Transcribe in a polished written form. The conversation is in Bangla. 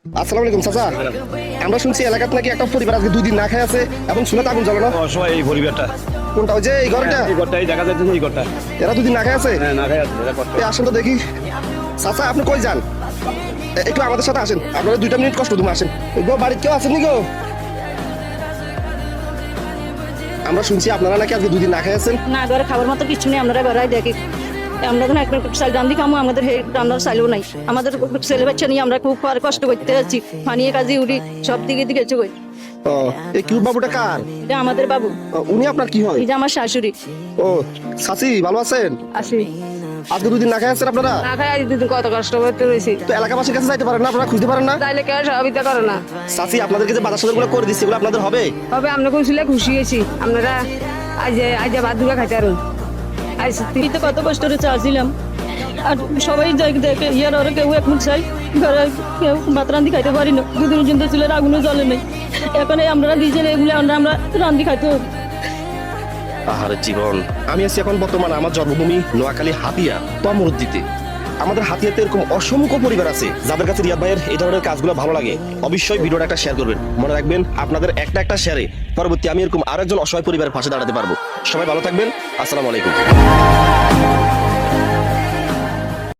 আসসালামু আলাইকুম চাচা। আমরা শুনছি এলাকাতে নাকি একটা পরিবার আজকে 2 দিন না খেয়ে আছে এবং চুলাতে আগুন জ্বলে না। অসহায় এই পরিবারটা। কোনটা ওই যে এই ঘরটা? এই ঘরটাই দেখা যাচ্ছে, এই ঘরটা। এরা 2 দিন না খেয়ে আছে। হ্যাঁ, না খায় আছে, এরা কষ্ট। আসেন তো দেখি। চাচা আপনি কই যান? একটু আমাদের সাথে আসেন, আপনারা 2টা মিনিট কষ্ট তুমি আসেন। গো বাড়িতে কেউ আছেন নি গো? আমরা শুনছি আপনারা নাকি আজকে 2 দিন না খেয়ে আছেন। না ঘরে খাবার মতো কিছু নেই, আমরা বেড়াই দেখি। আমরা যখন একবার চাল রান্ধি খামো, আমাদের রান্নার চাইলেও নাই। আমাদের ছেলে বাচ্চা নিয়ে আমরা খুব কষ্ট করতে যাচ্ছি, পানিয়ে কাজে উড়ি, সব দিকে দিকে চোখ। ও এই কিউ বাবুটা কার? এটা আমাদের বাবু। উনি আপনার কি হয়? এটা আমার শাশুড়ি। ও চাচি ভালো আছেন? আসি আজকে 2 দিন না খেয়ে আছেন আপনারা? না খাই আজ দুদিন কত কষ্ট করতে রয়েছি। তো এলাকাবাসীর কাছে যাইতে পারেন না, আপনারা খুঁজতে পারেন না? তাইলে কেউ সহযোগিতা করে না। চাচি আপনাদেরকে যে বাজার সদাগুলো করে দিচ্ছে এগুলো আপনাদের হবে? তবে আমরা খুশিলে খুশি হয়েছি, আপনারা আজ আজ ভাত দুগা খাইতে পারুন। আজ তো কত কষ্ট করে চাচ্ছিলাম, আর সবাই দেখে ইয়ার ওরা কেউ এক মুখ চাই, ঘরে কেউ ভাত রান্ধি খাইতে পারি না। 2 দিন পর্যন্ত চুলের আগুনও জ্বলে নেই। এখন আমরা দিয়েছেন এগুলো আমরা রান্ধি খাইতে হবে। আহারে জীবন। আমি আছি এখন বর্তমানে আমার জন্মভূমি নোয়াখালী হাতিয়া তমরুদ্দিতে। আমাদের হাতিয়াতে এরকম অসংখ্য পরিবার আছে যাদের কাছে রিয়াদ ভাইয়ের এই ধরনের কাজগুলো ভালো লাগে। অবশ্যই ভিডিওটা একটা শেয়ার করবেন। মনে রাখবেন আপনাদের একটা শেয়ারে পরবর্তী আমি এরকম আরেকজন অসহায় পরিবারের পাশে দাঁড়াতে পারবো। সবাই ভালো থাকবেন। আসসালামু আলাইকুম।